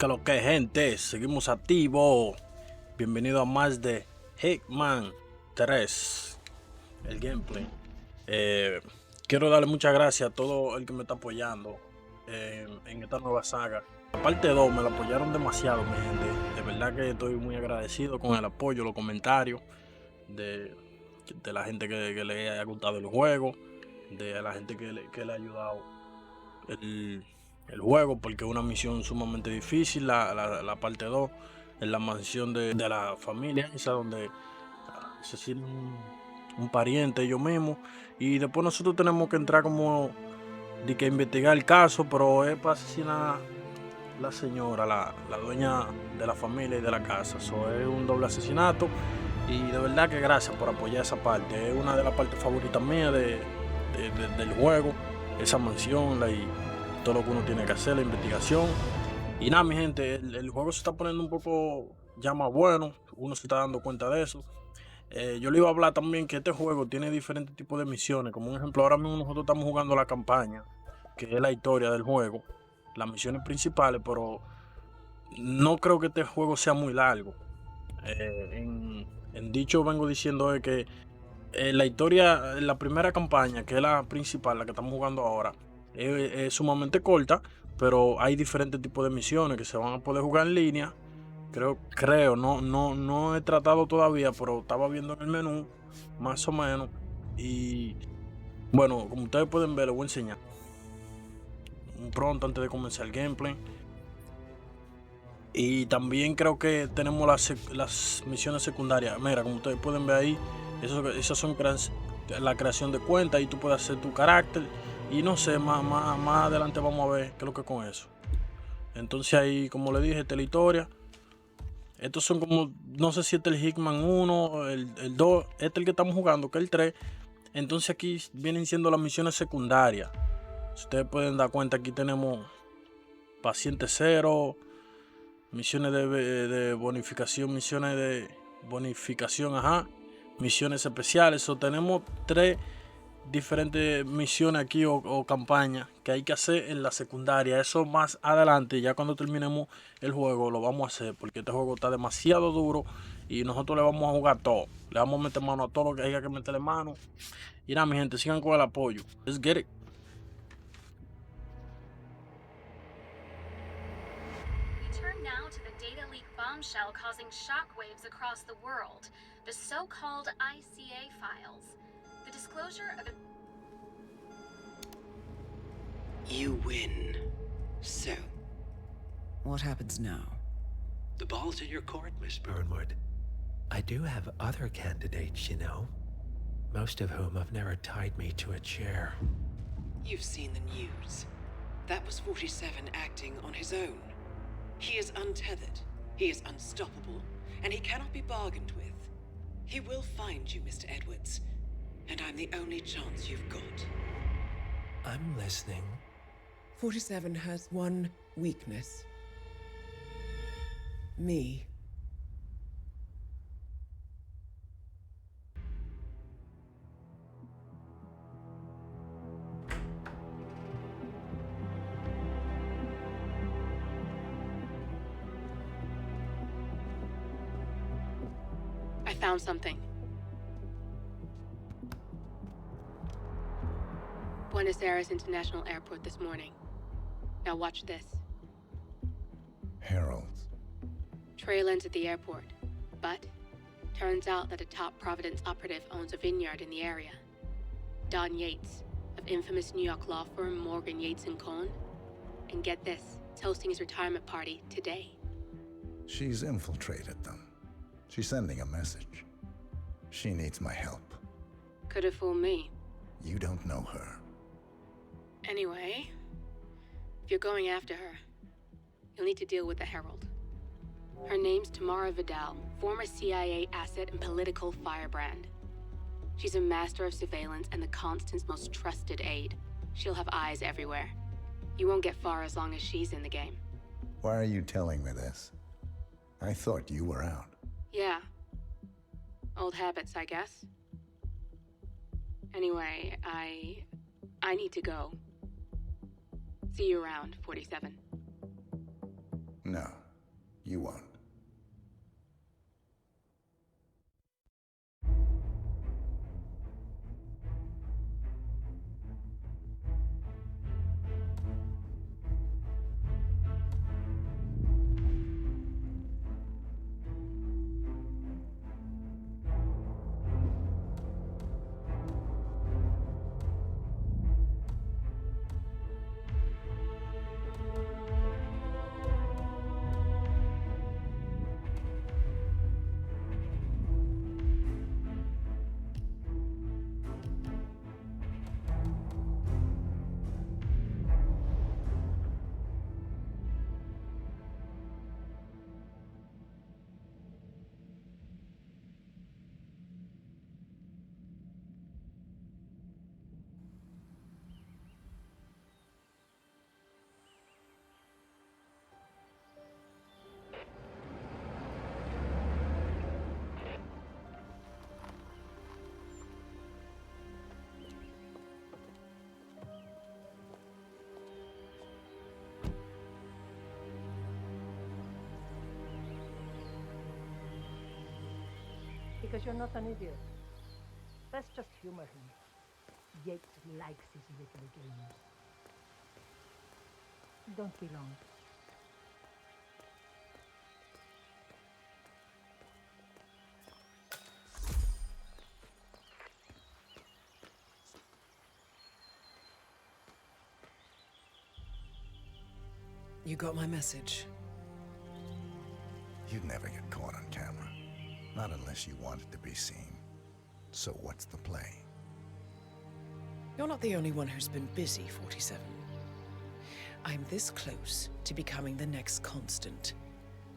Que lo que, gente, seguimos activos. Bienvenido a más de HITMAN III, el gameplay. Quiero darle muchas gracias a todo el que me está apoyando en esta nueva saga. La parte 2 me la apoyaron demasiado, mi gente. De verdad que estoy muy agradecido con el apoyo, los comentarios de la gente que le haya gustado el juego, de la gente que le ha ayudado el juego, porque es una misión sumamente difícil. La parte 2 en la mansión de la familia esa donde asesinan un pariente ellos mismos, y después nosotros tenemos que entrar como de que investigar el caso, pero es para asesinar la señora, la dueña de la familia y de la casa. Eso es un doble asesinato, y de verdad que gracias por apoyar esa parte. Es una de las partes favoritas mías del juego, esa mansión y todo lo que uno tiene que hacer, la investigación. Y nada, mi gente, el juego se está poniendo un poco ya más bueno, uno se está dando cuenta de eso. Yo le iba a hablar también que este juego tiene diferentes tipos de misiones. Como un ejemplo, ahora mismo nosotros estamos jugando la campaña, que es la historia del juego, las misiones principales, pero no creo que este juego sea muy largo. En dicho vengo diciendo es que la historia, la primera campaña, que es la principal, la que estamos jugando ahora, es sumamente corta, pero hay diferentes tipos de misiones que se van a poder jugar en línea. Creo, no he tratado todavía, pero estaba viendo en el menú, más o menos. Y bueno, como ustedes pueden ver, les voy a enseñar pronto antes de comenzar el gameplay. Y también creo que tenemos las misiones secundarias. Mira, como ustedes pueden ver ahí, esas son la creación de cuentas, y tú puedes hacer tu carácter. Y no sé, más adelante vamos a ver qué es lo que es con eso. Entonces ahí, como le dije, esta es la historia. Estos son como, no sé si este es el Hitman 1, el 2, este es el que estamos jugando, que es el 3. Entonces aquí vienen siendo las misiones secundarias. Si ustedes pueden dar cuenta, aquí tenemos paciente cero, misiones de bonificación, misiones especiales. O tenemos tres diferentes misiones aquí o campañas que hay que hacer en la secundaria. Eso más adelante, ya cuando terminemos el juego, lo vamos a hacer, porque este juego está demasiado duro y nosotros le vamos a jugar todo. Le vamos a meter mano a todo lo que haya que meterle mano. Y nada, mi gente, sigan con el apoyo. Let's get it. Turn now to the data leak bombshell causing shockwaves across the world, the so-called ICA files. The disclosure of You win. So, What happens now? the ball's in your court, Miss Burnwood. I do have other candidates, you know. Most of whom have never tied me to a chair. You've seen the news. That was 47 acting on his own. He is untethered, he is unstoppable, and he cannot be bargained with. He will find you, Mr. Edwards, and I'm the only chance you've got. I'm listening. 47 has one weakness. Me. I found something. Buenos Aires International Airport this morning. Now watch this. Heralds. Trail ends at the airport, but turns out that a top Providence operative owns a vineyard in the area. Don Yates, of infamous New York law firm Morgan, Yates & Cohn. And get this, is hosting his retirement party today. She's infiltrated them. She's sending a message. She needs my help. Could have fooled me. You don't know her. Anyway, if you're going after her, you'll need to deal with the Herald. Her name's Tamara Vidal, former CIA asset and political firebrand. She's a master of surveillance and the Constant's most trusted aide. She'll have eyes everywhere. You won't get far as long as she's in the game. Why are you telling me this? I thought you were out. Yeah. Old habits, I guess. Anyway, I need to go. See you around, 47. No, you won't. Because you're not an idiot. Let's just humor him. Yates likes his little games. Don't be long. You got my message. You'd never get caught on camera. Not unless you wanted to be seen. So what's the play? You're not the only one who's been busy, 47. I'm this close to becoming the next constant.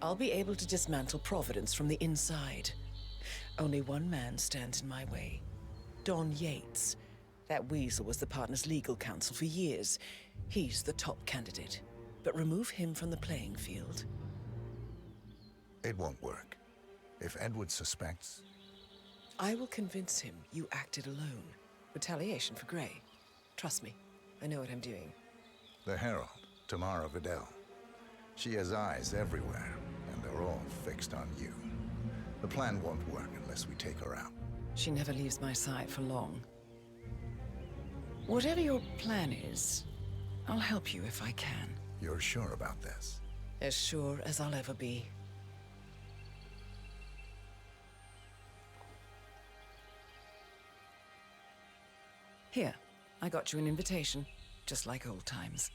I'll be able to dismantle Providence from the inside. Only one man stands in my way. Don Yates. That weasel was the partner's legal counsel for years. He's the top candidate. But remove him from the playing field. It won't work. If Edward suspects... I will convince him you acted alone. Retaliation for Grey. Trust me, I know what I'm doing. The Herald, Tamara Vidal. She has eyes everywhere, and they're all fixed on you. The plan won't work unless we take her out. She never leaves my side for long. Whatever your plan is, I'll help you if I can. You're sure about this? As sure as I'll ever be. Here, I got you an invitation, just like old times.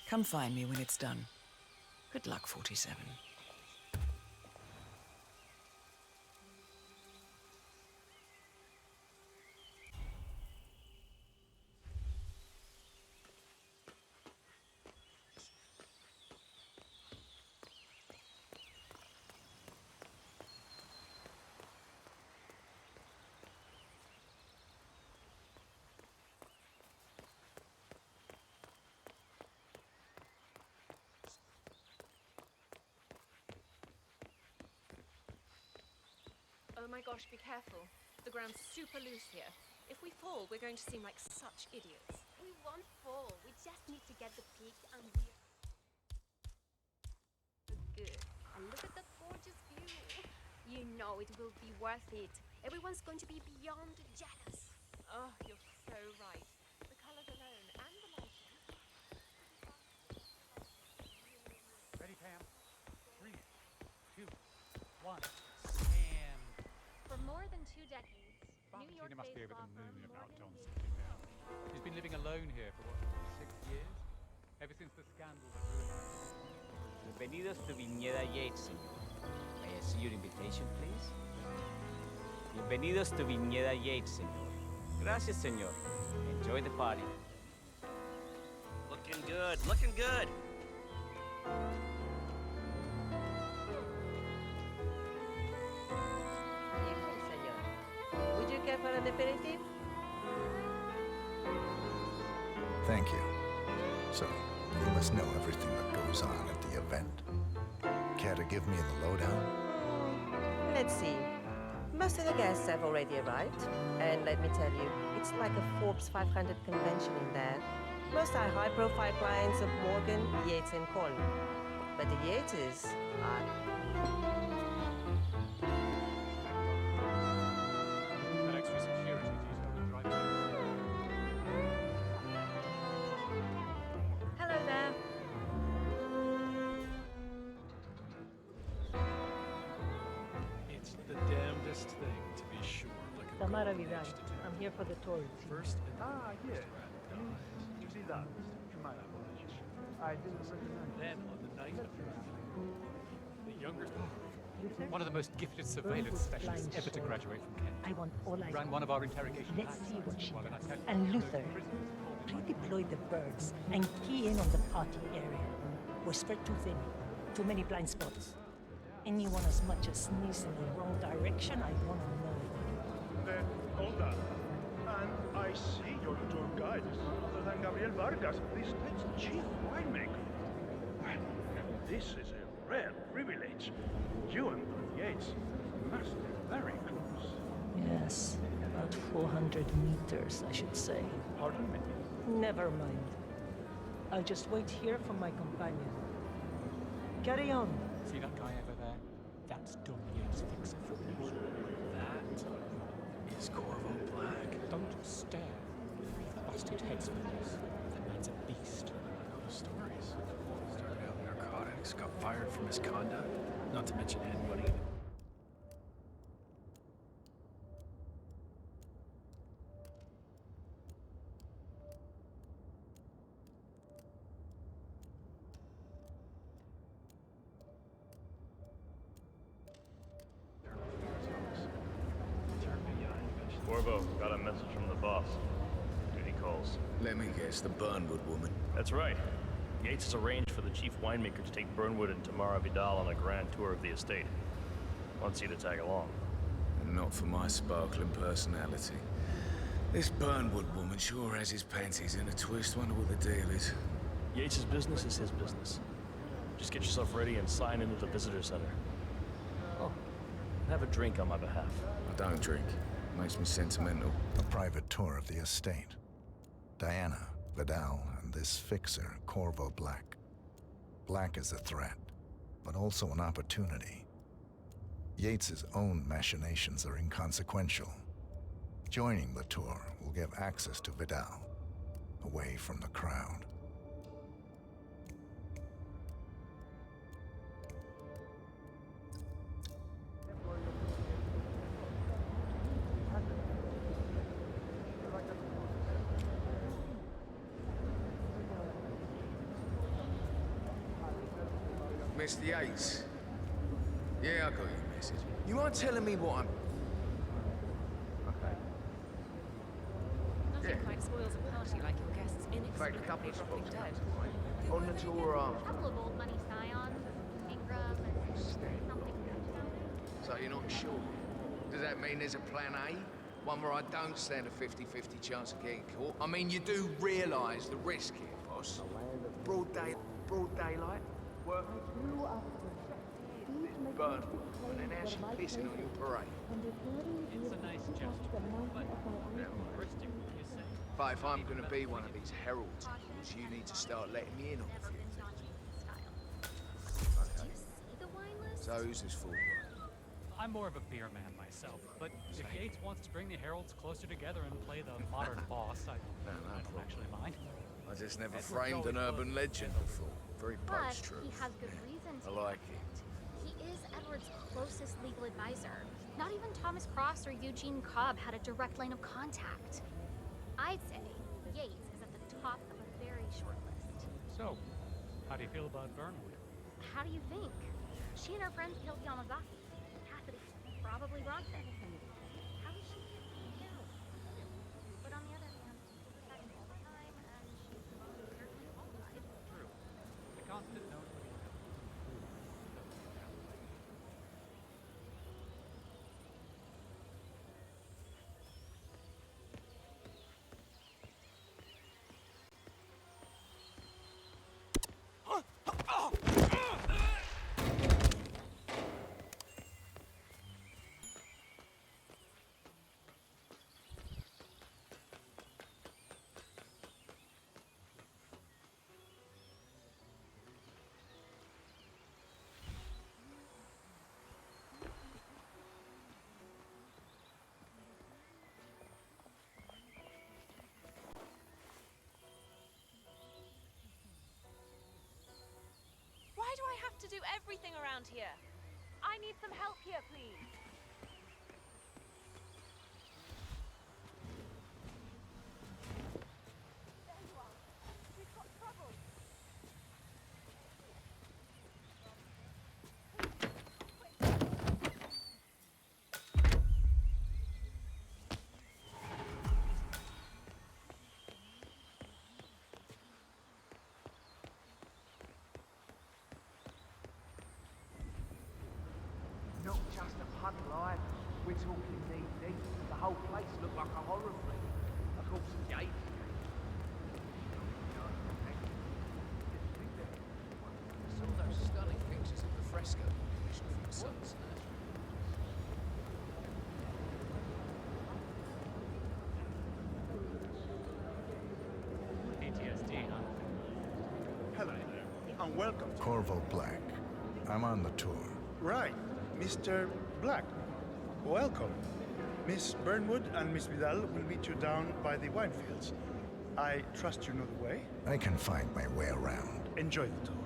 Come find me when it's done. Good luck, 47. Oh my gosh, be careful. The ground's super loose here. If we fall, we're going to seem like such idiots. We won't fall. We just need to get the peak and we're good. And look at that gorgeous view. You know it will be worth it. Everyone's going to be beyond jealous. Oh, you're so right. The colors alone and the lighting. Ready, Pam? 3, 2, 1, and... For more than 2 decades, New Valentina must be York-based over law the firm moon about Morgan Don's sitting down. He's been living alone here for, what, 6 years? Ever since the scandal that ruined him. Bienvenidos to Viñeda Yates, señor. May I see your invitation, please? Bienvenidos to Viñeda Yates, señor. Gracias, señor. Enjoy the party. Looking good, looking good. Evening, senor. Would you care for an aperitif? Thank you. So, you must know everything that goes on at the event. Care to give me the lowdown? Let's see. Most of the guests have already arrived. And let me tell you, it's like a Forbes 500 convention in there. Most are high-profile clients of Morgan, Yates, and Cornwall. But the Yateses are... That extra security detail would drive me. Hello there. It's the damnedest thing, to be sure. Like a Tamara golden Vidal. age to do. I'm here for the tour. First, yes. Trilogía. My apologies. I didn't recognize. then on the night of the younger One of the most gifted surveillance specialists ever to graduate from Kent. I want all I Ran one of our interrogation Let's labs. see what she Well, then I does. tell you, And those Luther, prisoners told me redeploy the birds and key in on the party area. We're spread too thin. Too many blind spots. Anyone as much as sneeze in the wrong direction, I want to know. Then, toda. And I see your tour guide is none other than Gabriel Vargas, the state's chief winemaker. Well, this is a rare privilege. You and the Yates must be very close. Yes, about 400 meters, I should say. Pardon me? Never mind. I'll just wait here for my companion. Carry on. See that guy over there? That's Dom Yates' fixer for news. that is Corvo Black. Don't stare. We've busted heads for this. That man's a beast. I know the stories. Started out in narcotics, got fired for misconduct, not to mention headbutting. Corvo, got a message from the boss. Duty calls. Let me guess, the Burnwood woman. That's right. Yates has arranged for the chief winemaker to take Burnwood and Tamara Vidal on a grand tour of the estate. Wants you to tag along. And not for my sparkling personality. This Burnwood woman sure has his panties in a twist. Wonder what the deal is. Yates' business is his business. Just get yourself ready and sign into the visitor center. Oh, and have a drink on my behalf. I don't drink. Makes me sentimental. A private tour of the estate. Diana, Vidal, and this fixer, Corvo Black. Black is a threat, but also an opportunity. Yates's own machinations are inconsequential. Joining the tour will give access to Vidal, away from the crowd. Mr. Yates. Yeah, I got your message. You aren't telling me what I'm... Okay. Nothing quite spoils a party like your guests In fact, a couple inexplicably of spots dropping dead. on the tour A couple of old money scions, Ingram and something. So you're not sure? Does that mean there's a plan A? One where I don't stand a 50-50 chance of getting caught? I mean, you do realise the risk here, boss. Broad daylight, work. Burn, and then how's she pissing on your parade? It's a nice gesture, but touristic, you say? But if I'm gonna be one of these herald tours, you need to start letting me in on a few things. Okay. So who's this for? I'm more of a beer man myself, but if Yates wants to bring the heralds closer together and play the modern boss, I don't actually mind. I just never Edward framed an Cullen urban was legend before. Very But post-truth. he has good reason to. I like it. He is Edward's closest legal advisor. Not even Thomas Cross or Eugene Cobb had a direct line of contact. I'd say Yates is at the top of a very short list. So, how do you feel about Burnwood? How do you think? She and her friends killed Yamazaki. Cassidy probably brought them. How is she killed? But on the other hand, she's attacking all the time, and she's certainly qualified. True. The constant knows what he's doing. do everything around here. I need some help here, please. There you are. We've got trouble. Not just a puddle either. We're talking knee deep. The whole place looked like a horror film. Of course, the gate. Some of those stunning pictures of the fresco commissioned from the sun's snatch. PTSD, huh? Hello there, and welcome. Corvo Black. I'm on the tour. Right, Mr. Black. Welcome. Miss Burnwood and Miss Vidal will meet you down by the wine fields. I trust you know the way. I can find my way around. Enjoy the tour.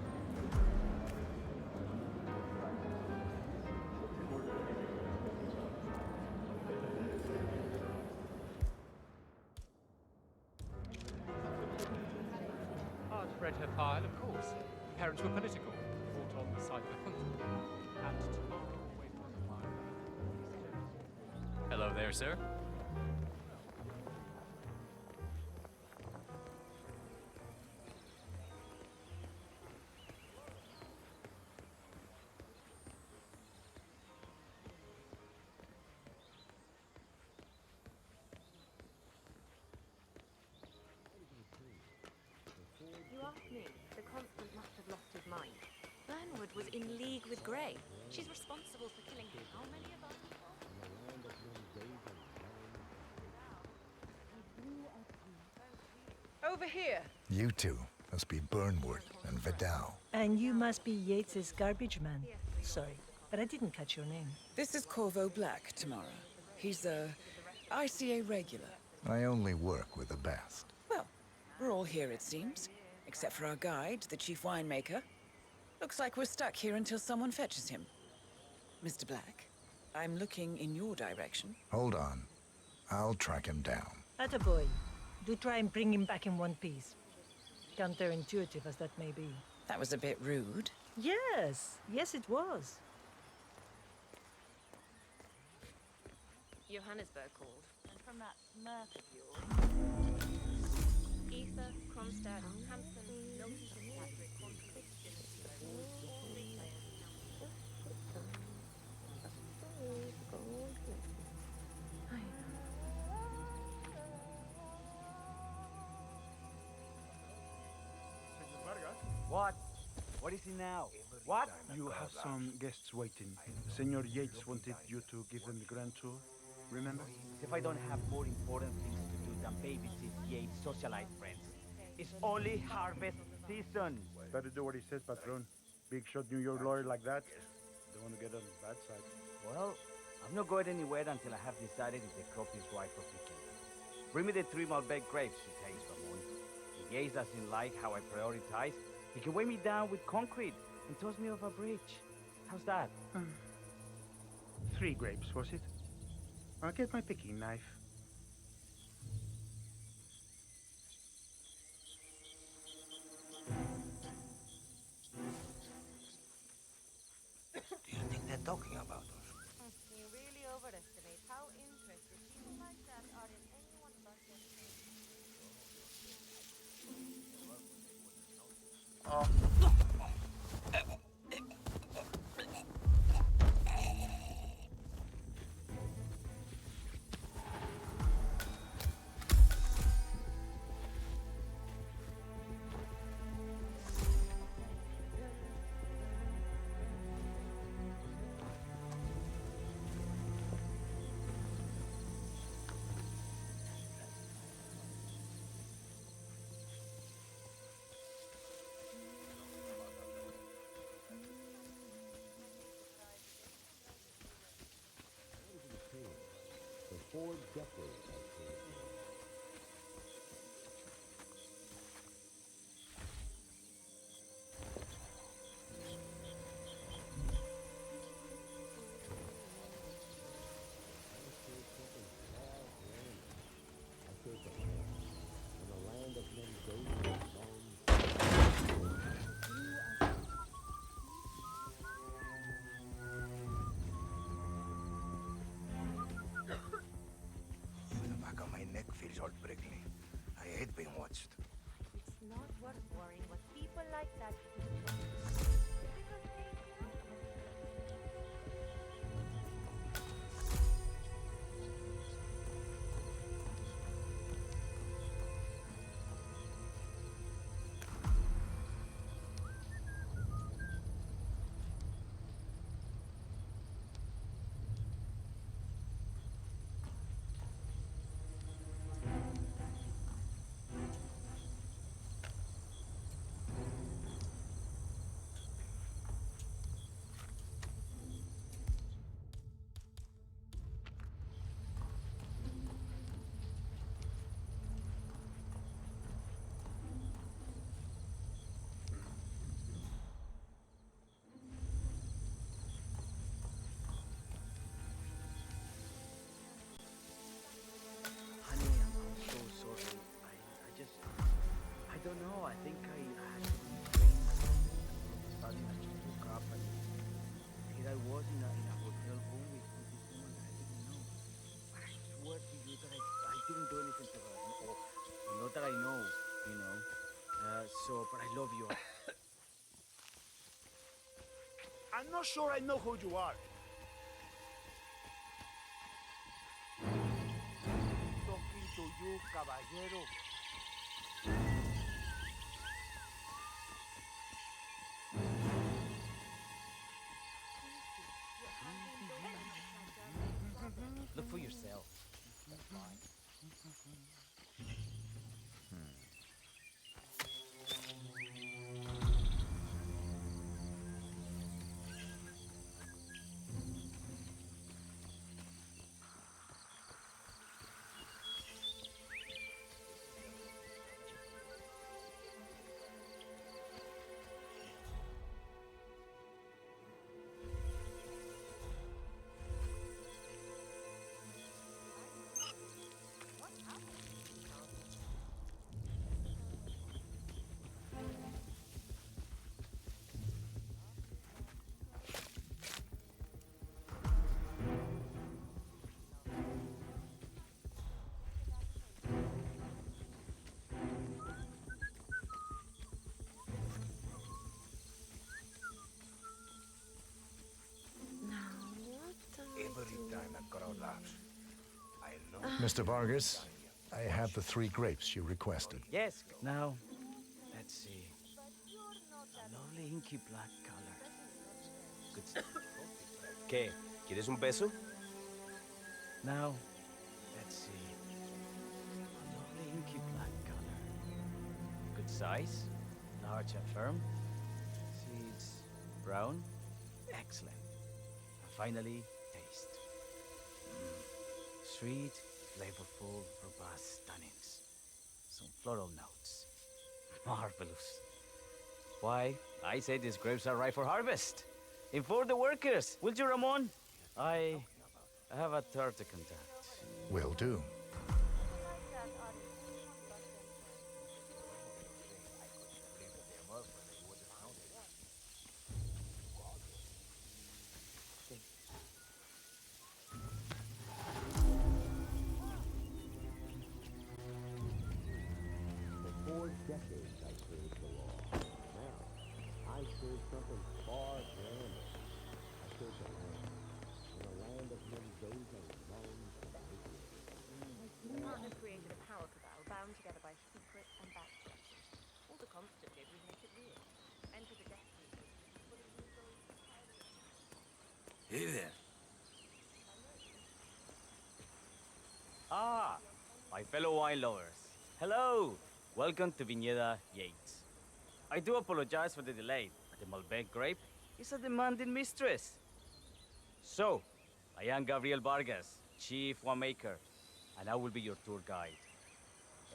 I've read her file, of course. Parents were political, fought on the side of the country. And tomorrow, away from the fire. Hello there, sir. You ask me, the Constant must have lost his mind. Burnwood was in league with Grey. She's responsible for killing how many of us? Over here. You two must be Burnwood and Vidal. And you must be Yates's garbage man. Sorry, but I didn't catch your name. This is Corvo Black, Tamara. He's a ICA regular. I only work with the best. Well, we're all here, it seems. Except for our guide, the chief winemaker. Looks like we're stuck here until someone fetches him. Mr. Black, I'm looking in your direction. Hold on. I'll track him down. Attaboy. Do try and bring him back in one piece. Counterintuitive as that may be. That was a bit rude. Yes, yes it was. Johannesburg called. And from that mirth of yours. Ether, Kronstadt, Hampton, Milton, Patrick, What? What is it now? What? You have some guests waiting. Senor Yates wanted you to give them the grand tour. Remember? If I don't have more important things to do than babysit Yates' socialite friends. It's only harvest season. Better do what he says, Patron. Big shot New York lawyer like that. Don't want to get on his bad side. Well, I'm not going anywhere until I have decided if the crop is ripe for picking. Bring me the 3 Malbec grapes, he says, Ramon. If Yates doesn't like how I prioritize, he can weigh me down with concrete and toss me off a bridge. How's that? 3 grapes, was it? I'll get my picking knife. Do you think they're talking about us? You really overestimate how interested people like that are in anyone but themselves. worth worrying what people like that do. Because they, Honey, I'm so sorry. I don't know. I think I had to train. Suddenly I just woke up and here I was in a hotel room with this woman that I didn't know. But I swear to you that I didn't do anything to her. Or not that I know, you know. But I love you. I'm not sure I know who you are. Talking to you, caballero. Look for yourself. That's fine. Every time I got out laughs, I know. Mr. Vargas, I have the 3 grapes you requested. Yes. Now, let's see. A lovely inky black color. Good stuff. ¿Qué? ¿Quieres un beso? Now, let's see. A lovely inky black color. Good size, large and firm. Seeds brown. Excellent. And finally, taste. Sweet, flavorful, robust tannins. Some floral notes. Marvelous. Why, I say these grapes are ripe for harvest. Inform the workers, will you, Ramon? I have a third to contact. Will do. For 4 decades I served the law. Now, I serve something far grander. I serve the land. In a land of Mendoza bones and The partners created a power cabal bound together by secret and backstretching. All the constant did was make it real. Enter the destiny. Hey there. Ah, my fellow wine lovers. Hello. Welcome to Viñeda Yates. I do apologize for the delay, but the Malbec grape is a demanding mistress. So, I am Gabriel Vargas, Chief Winemaker, and I will be your tour guide.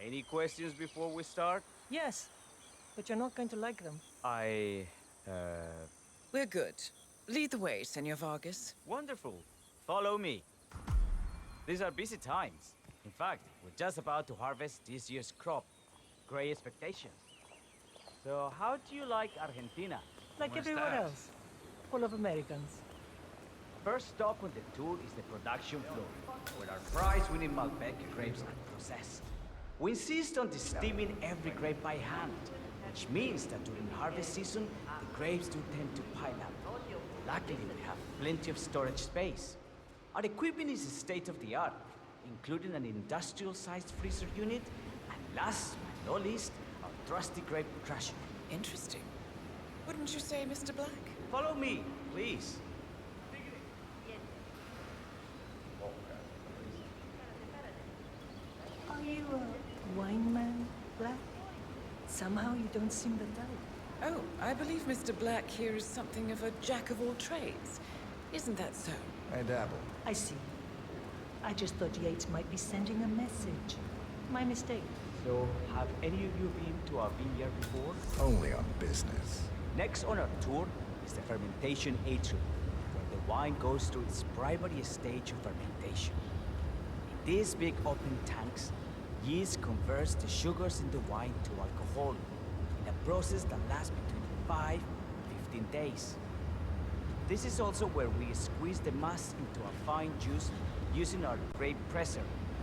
Any questions before we start? Yes, but you're not going to like them. We're good. Lead the way, Senor Vargas. Wonderful. Follow me. These are busy times. In fact, we're just about to harvest this year's crop. Great expectations. So, how do you like Argentina? Like everywhere else. Full of Americans. First stop on the tour is the production floor, where our prize-winning Malbec grapes are processed. We insist on steaming every grape by hand, which means that during harvest season, the grapes do tend to pile up. Luckily, we have plenty of storage space. Our equipment is state-of-the-art, including an industrial-sized freezer unit, and last but not least, our trusty grape crusher. Interesting. Wouldn't you say, Mr. Black? Follow me, please. Are you a wine man, Black? Somehow you don't seem the type. Oh, I believe Mr. Black here is something of a jack of all trades. Isn't that so? I dabble. I see. I just thought Yates might be sending a message. My mistake. So, have any of you been to our vineyard before? Only on business. Next on our tour is the fermentation atrium, where the wine goes through its primary stage of fermentation. In these big open tanks, yeast converts the sugars in the wine to alcohol, in a process that lasts between 5 and 15 days. This is also where we squeeze the mass into a fine juice using our grape presser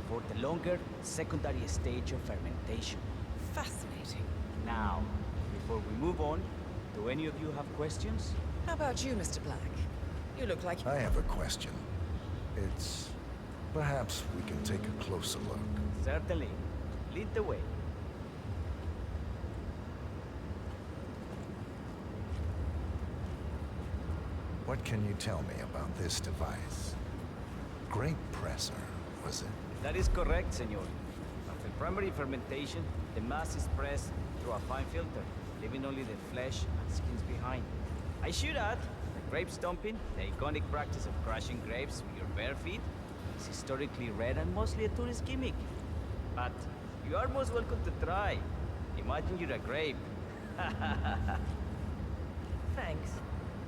for the longer secondary stage of fermentation. Fascinating. Now, before we move on, do any of you have questions? How about you, Mr. Black? You look like... I have a question. It's... perhaps we can take a closer look. Certainly. Lead the way. What can you tell me about this device? Grape presser, was it? That is correct, senor. After primary fermentation, the mass is pressed through a fine filter, leaving only the flesh and skins behind. I should add, the grape stomping, the iconic practice of crushing grapes with your bare feet, is historically rare and mostly a tourist gimmick. But you are most welcome to try. Imagine you're a grape. Thanks.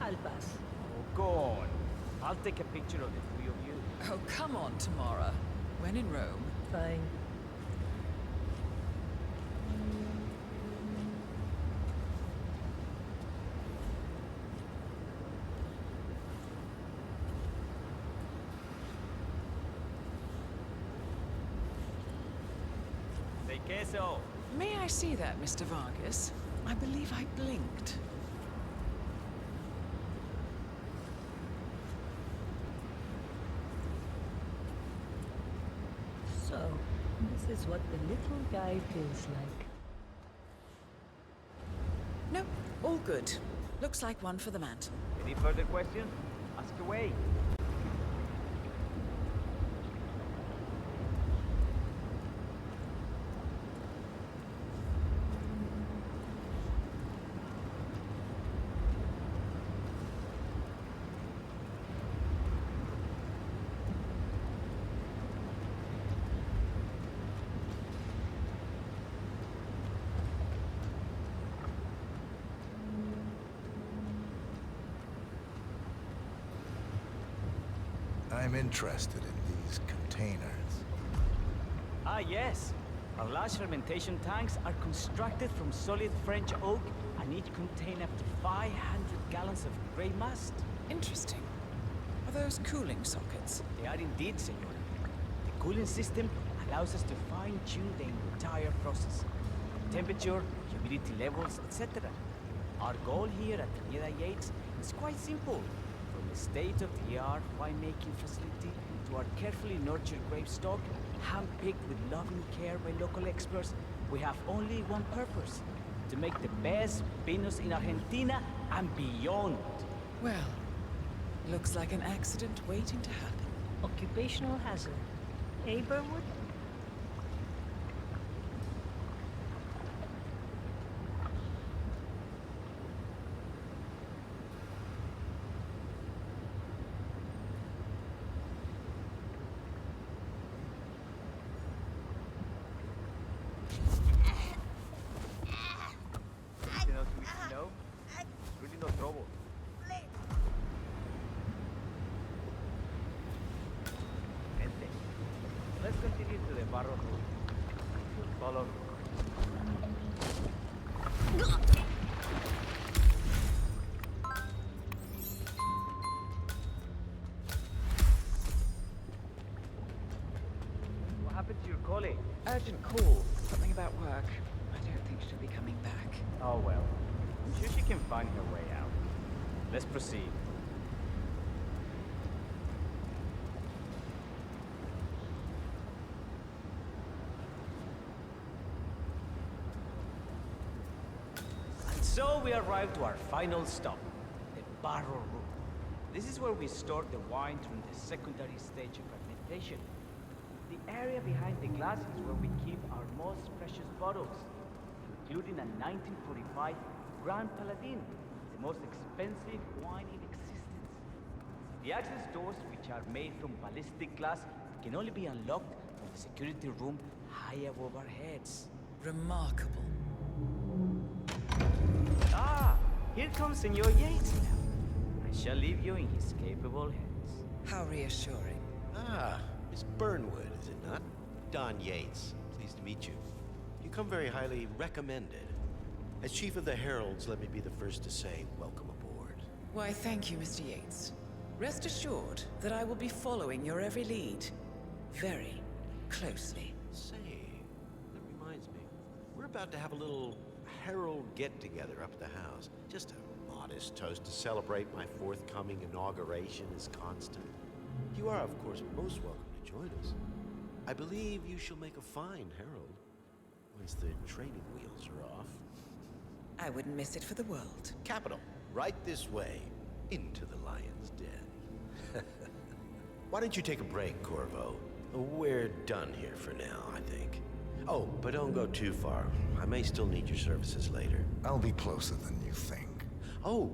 I'll pass. Oh, go on. I'll take a picture of the three of you. Oh, come on, Tamara. When in Rome. Fine. Say queso. May I see that, Mr. Vargas? I believe I blinked. So, this is what the little guy feels like. No, all good. Looks like one for the mantle. Any further questions? Ask away. I'm interested in these containers. Ah, yes. Our large fermentation tanks are constructed from solid French oak and each contain up to 500 gallons of grey must. Interesting. Are those cooling sockets? They are indeed, senor. The cooling system allows us to fine-tune the entire process. Temperature, humidity levels, etc. Our goal here at Avenida Yates is quite simple. From a state-of-the-art winemaking facility to our carefully nurtured grape stock, hand-picked with loving care by local experts, we have only one purpose: to make the best vinos in Argentina and beyond. Well, looks like an accident waiting to happen. Occupational hazard. Eh, Burnwood? Anything else we need to know? Really no trouble. Gente, let's continue to the Barro route. Follow me. What happened to your colleague? Urgent call. Something about work. I don't think she'll be coming back. Oh well. I'm sure she can find her way out. Let's proceed. And so we arrive to our final stop, the barrel room. This is where we store the wine during the secondary stage of fermentation. The area behind the glass is where we keep our most precious bottles, including a 1945 Grand Paladin, the most expensive wine in existence. The access doors, which are made from ballistic glass, can only be unlocked from the security room high above our heads. Remarkable. Ah, here comes Senor Yates now. I shall leave you in his capable hands. How reassuring. Ah, Miss Burnwood, is it not? Don Yates. Pleased to meet you. You come very highly recommended. As Chief of the Heralds, let me be the first to say welcome aboard. Why, thank you, Mr. Yates. Rest assured that I will be following your every lead. Very closely. Say, that reminds me. We're about to have a little Herald get-together up at the house. Just a modest toast to celebrate my forthcoming inauguration as Constant. You are, of course, most welcome to join us. I believe you shall make a fine Herald once the training wheels are off. I wouldn't miss it for the world. Capital. Right this way, into the lion's den. Why don't you take a break, Corvo? We're done here for now, I think. Oh, but don't go too far. I may still need your services later. I'll be closer than you think. Oh,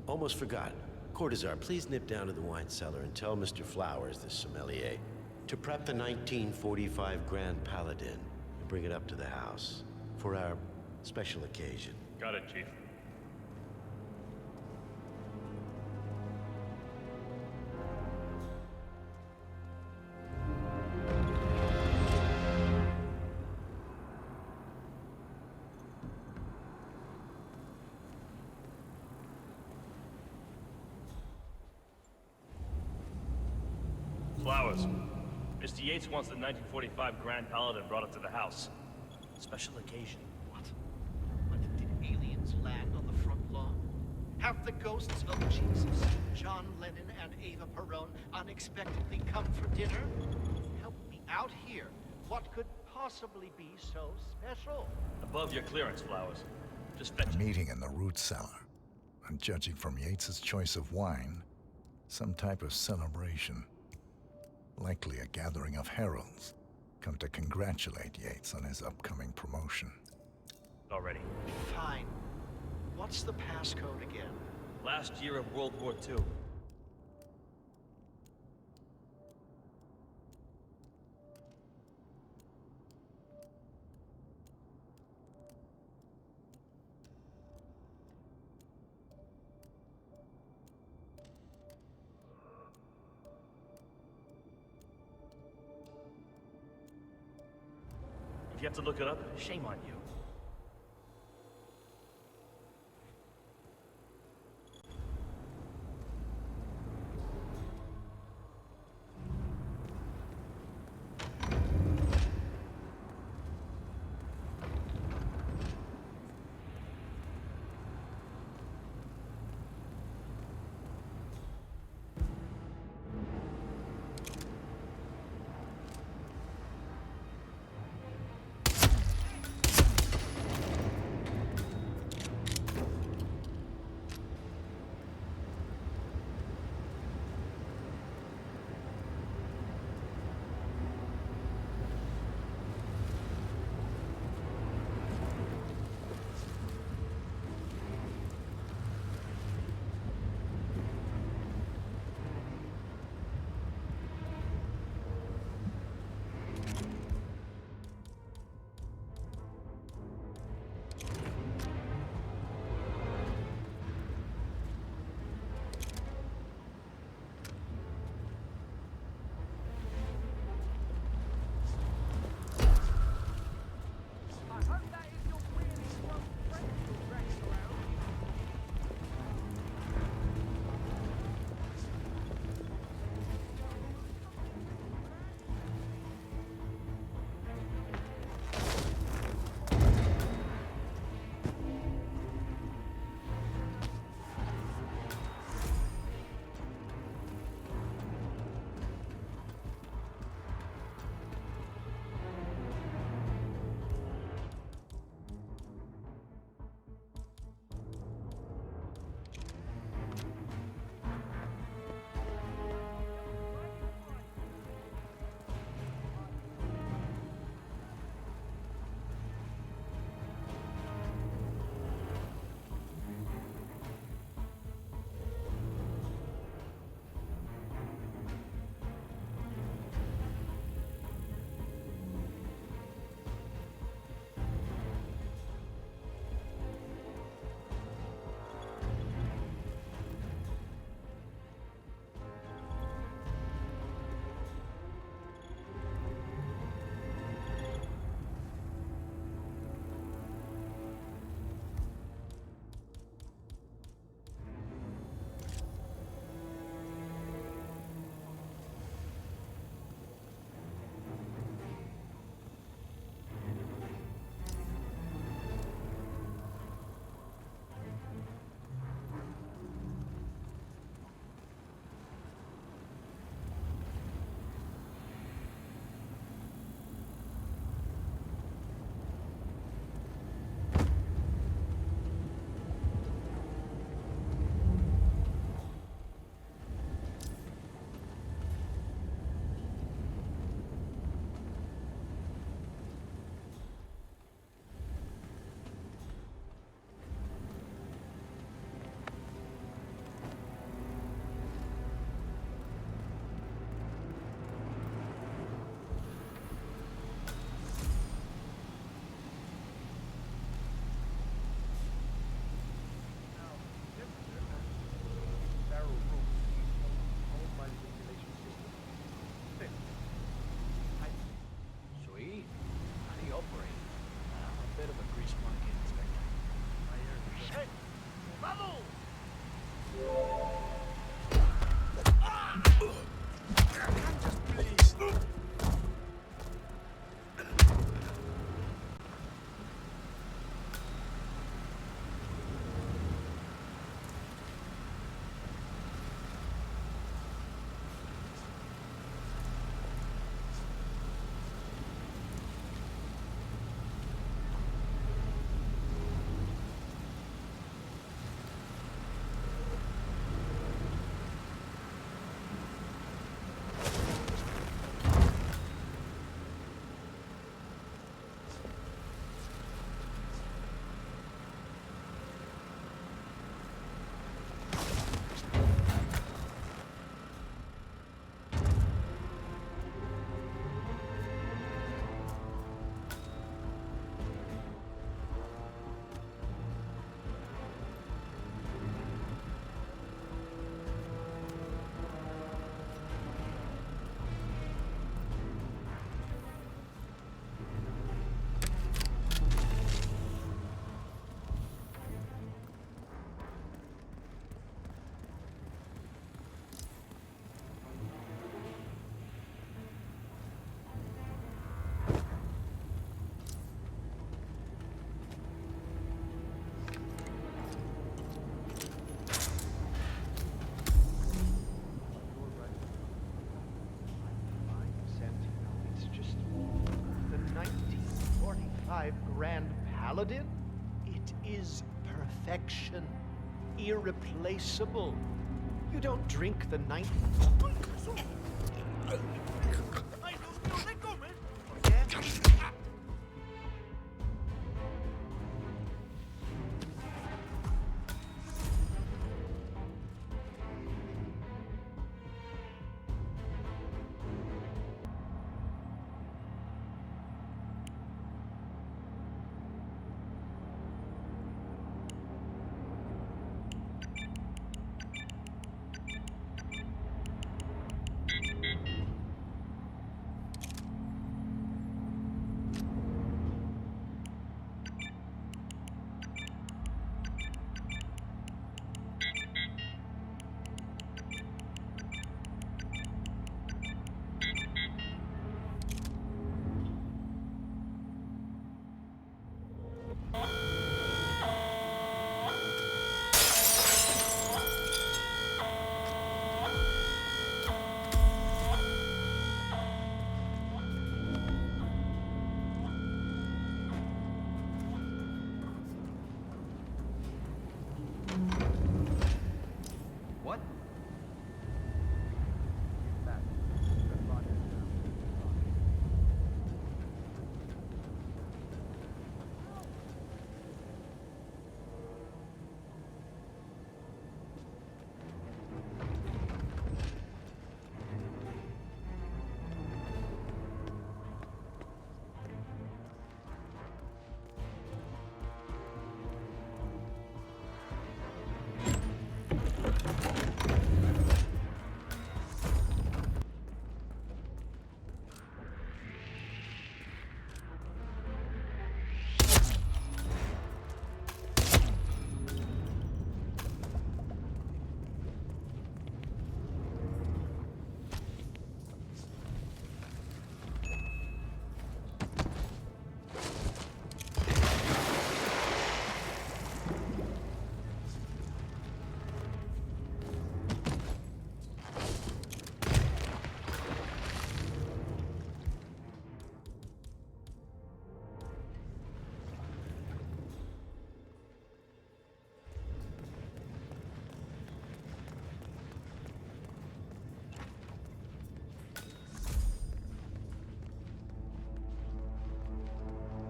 almost forgot. Cortazar, please nip down to the wine cellar and tell Mr. Flowers, the sommelier, to prep the 1945 Grand Paladin and bring it up to the house for our special occasion. Got it, Chief. Flowers. Mr. Yates wants the 1945 Grand Paladin brought up to the house. Special occasion. What? Did aliens land on the front lawn? Have the ghosts of Jesus, John Lennon, and Eva Perón unexpectedly come for dinner? Help me out here. What could possibly be so special? Above your clearance, Flowers. Just fetch A meeting in the root cellar. And judging from Yates's choice of wine, some type of celebration. Likely a gathering of heralds, come to congratulate Yates on his upcoming promotion. Already. Fine. What's the passcode again? Last year of World War II. If you have to look it up, shame on you. paladin? It is perfection. Irreplaceable. You don't drink the night. Let go, man.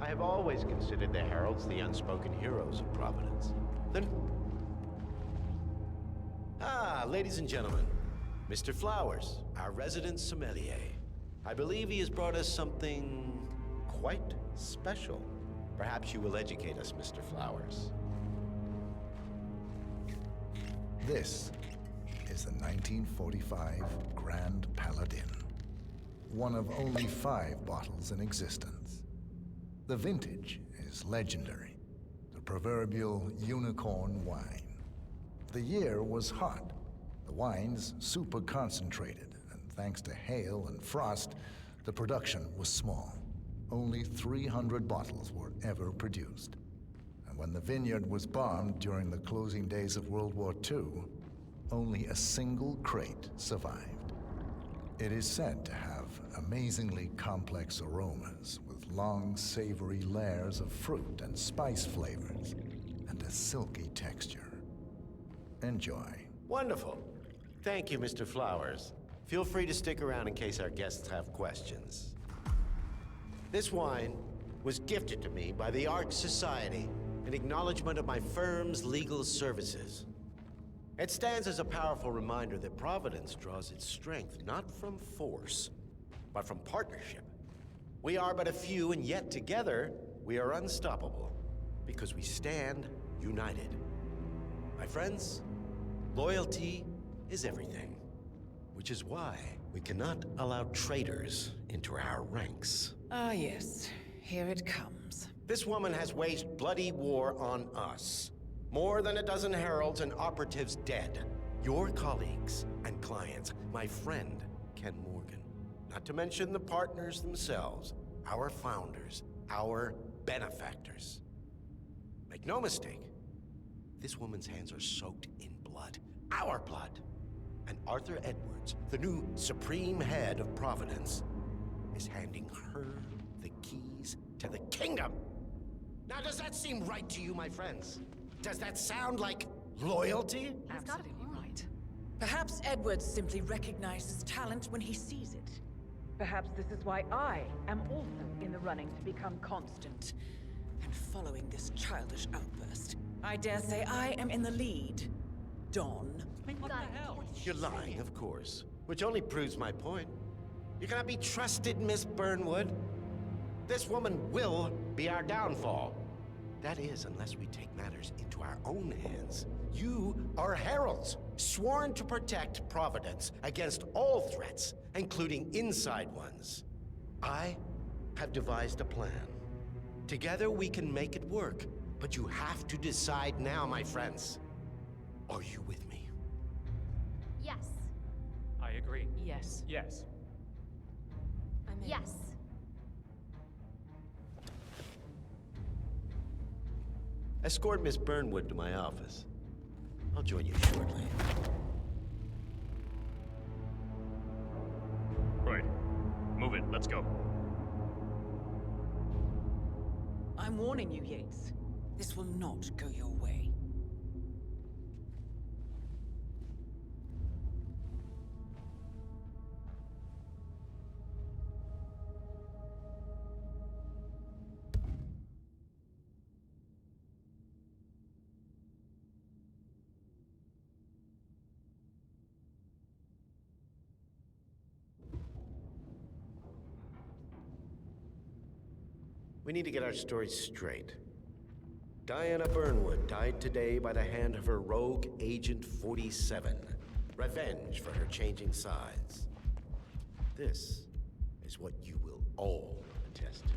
I have always considered the heralds the unspoken heroes of Providence. Then... ladies and gentlemen, Mr. Flowers, our resident sommelier. I believe he has brought us something quite special. Perhaps you will educate us, Mr. Flowers. This is the 1945 Grand Paladin, one of only 5 bottles in existence. The vintage is legendary, the proverbial unicorn wine. The year was hot, the wine's super concentrated, and thanks to hail and frost, the production was small. Only 300 bottles were ever produced. And when the vineyard was bombed during the closing days of World War II, only a single crate survived. It is said to have amazingly complex aromas with long, savory layers of fruit and spice flavors, and a silky texture. Enjoy. Wonderful. Thank you, Mr. Flowers. Feel free to stick around in case our guests have questions. This wine was gifted to me by the Arch Society in acknowledgement of my firm's legal services. It stands as a powerful reminder that Providence draws its strength not from force, but from partnership. We are but a few, and yet together, we are unstoppable, because we stand united. My friends, loyalty is everything, which is why we cannot allow traitors into our ranks. Ah, yes. Here it comes. This woman has waged bloody war on us. More than a dozen heralds and operatives dead. Your colleagues and clients, my friend, Ken Morgan. Not to mention the partners themselves, our founders, our benefactors. Make no mistake, this woman's hands are soaked in blood. Our blood. And Arthur Edwards, the new supreme head of Providence, is handing her the keys to the kingdom. Now, does that seem right to you, my friends? Does that sound like loyalty? Absolutely right. Perhaps Edward simply recognizes talent when he sees it. Perhaps this is why I am also in the running to become constant. And following this childish outburst, I dare say I am in the lead. Dawn. What the hell? You're lying, of course. Which only proves my point. You cannot be trusted, Miss Burnwood. This woman will be our downfall. That is, unless we take matters into our own hands. You are heralds, sworn to protect Providence against all threats, including inside ones. I have devised a plan. Together we can make it work, but you have to decide now, my friends. Are you with me? Yes. I agree. Yes. Yes. Yes. Escort Miss Burnwood to my office. I'll join you shortly. Right. Move it. Let's go. I'm warning you, Yates. This will not go your way. We need to get our story straight. Diana Burnwood died today by the hand of her rogue Agent 47. Revenge for her changing sides. This is what you will all attest to.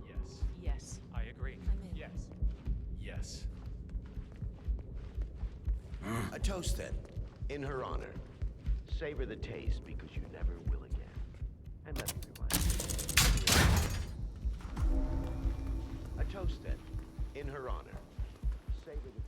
Yes. Yes. I agree. Yes. Yes. A toast then, in her honor. Savor the taste because you never will again. And let me remind you. A toast then, in her honor. Savor the taste.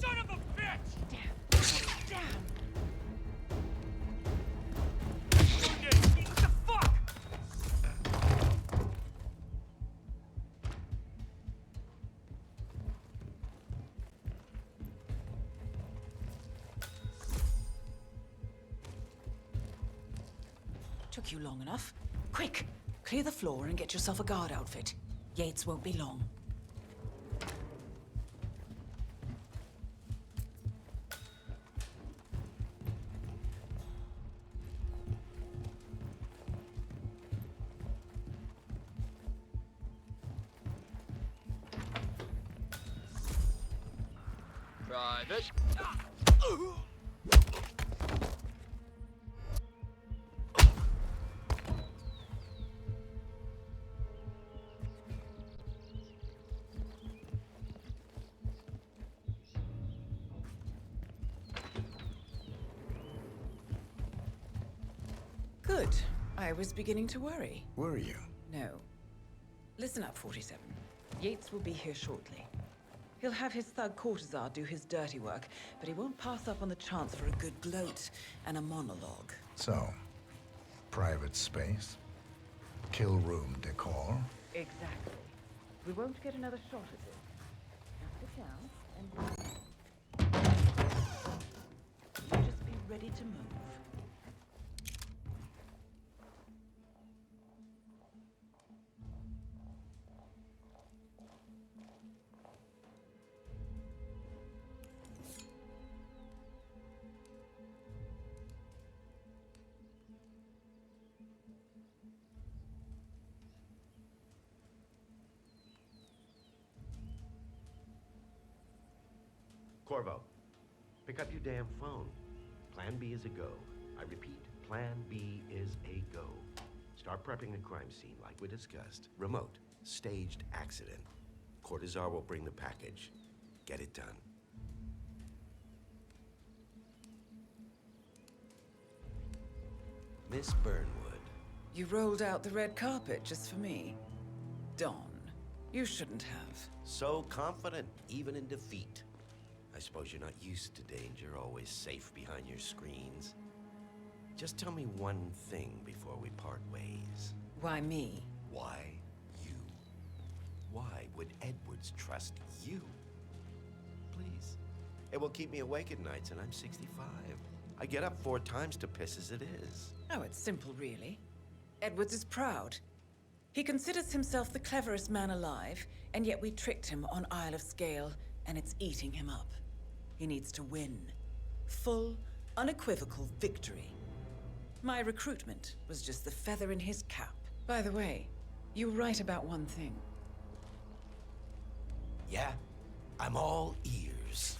Son of a bitch! Damn! What the fuck? Took you long enough. Quick! Clear the floor and get yourself a guard outfit. Yates won't be long. Private. Good. I was beginning to worry. Were you? No. Listen up, 47. Yates will be here shortly. He'll have his thug courtesan do his dirty work, but he won't pass up on the chance for a good gloat and a monologue. So, private space? Kill room decor? Exactly. We won't get another shot at this. Now sit down and... You just be ready to move. Corvo, pick up your damn phone. Plan B is a go. I repeat, Plan B is a go. Start prepping the crime scene like we discussed. Remote, staged accident. Cortazar will bring the package. Get it done. Miss Burnwood. You rolled out the red carpet just for me. Don, you shouldn't have. So confident, even in defeat. I suppose you're not used to danger, always safe behind your screens. Just tell me one thing before we part ways. Why me? Why you? Why would Edwards trust you? Please. It will keep me awake at nights, and I'm 65. I get up 4 times to piss as it is. Oh, it's simple, really. Edwards is proud. He considers himself the cleverest man alive, and yet we tricked him on Isle of Scale, and it's eating him up. He needs to win. Full, unequivocal victory. My recruitment was just the feather in his cap. By the way, you were right about one thing. Yeah? I'm all ears.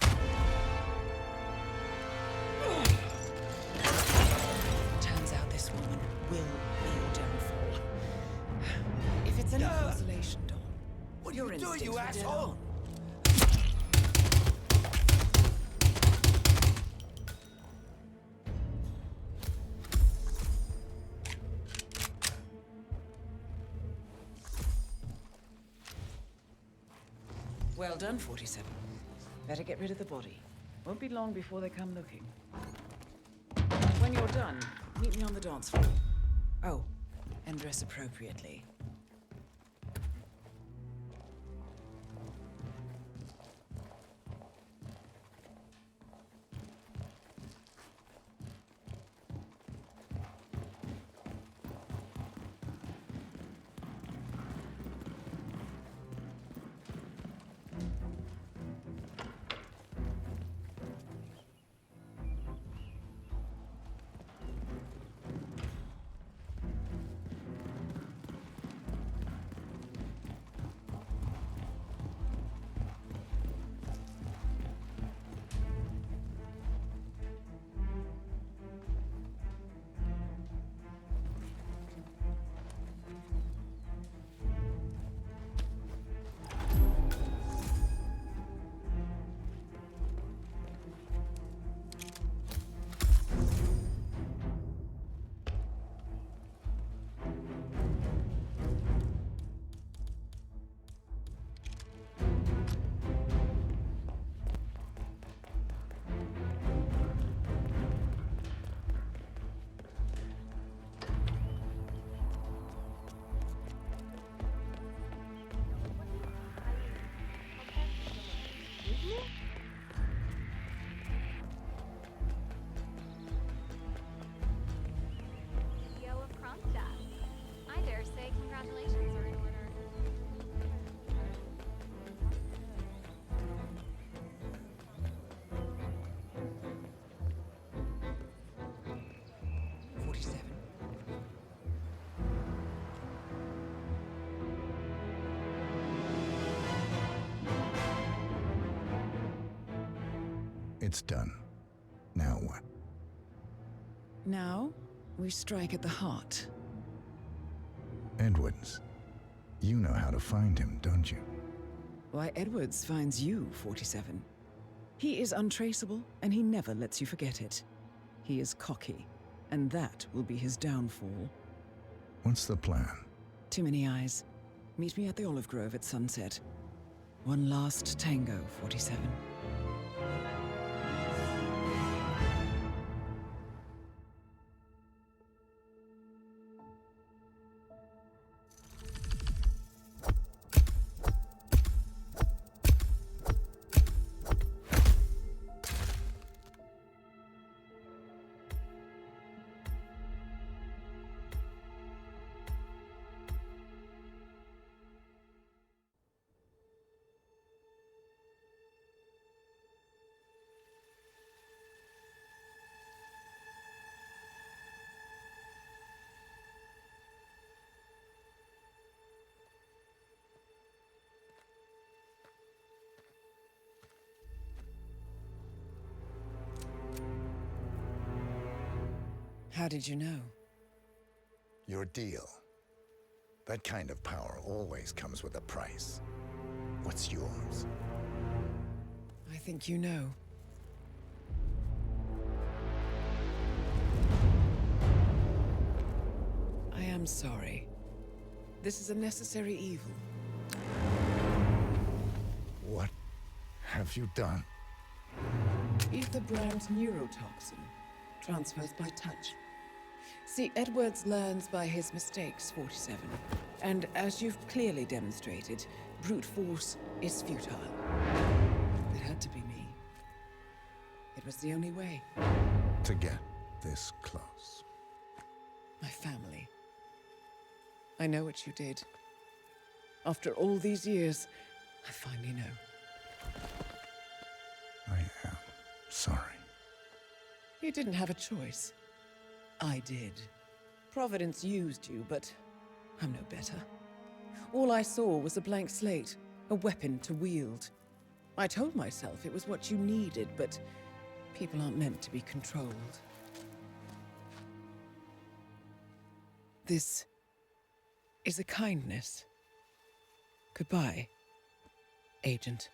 Turns out this woman will be your downfall. If it's any consolation, Dawn, what your are you doing, instincts you were dead asshole? on. Well done, 47. Better get rid of the body. Won't be long before they come looking. When you're done, meet me on the dance floor. Oh, and dress appropriately. Congratulations are in order. It's done. Now what? Now, we strike at the heart. Edwards. You know how to find him, don't you? Why, Edwards finds you, 47. He is untraceable, and he never lets you forget it. He is cocky, and that will be his downfall. What's the plan? Too many eyes. Meet me at the Olive Grove at sunset. One last tango, 47. How did you know? Your deal. That kind of power always comes with a price. What's yours? I think you know. I am sorry. This is a necessary evil. What have you done? Ether brand neurotoxin transfers by touch. See, Edwards learns by his mistakes, 47. And as you've clearly demonstrated, brute force is futile. It had to be me. It was the only way. To get this close. My family. I know what you did. After all these years, I finally know. I am sorry. You didn't have a choice. I did. Providence used you, but I'm no better. All I saw was a blank slate, a weapon to wield. I told myself it was what you needed, but people aren't meant to be controlled. This is a kindness. Goodbye, Agent.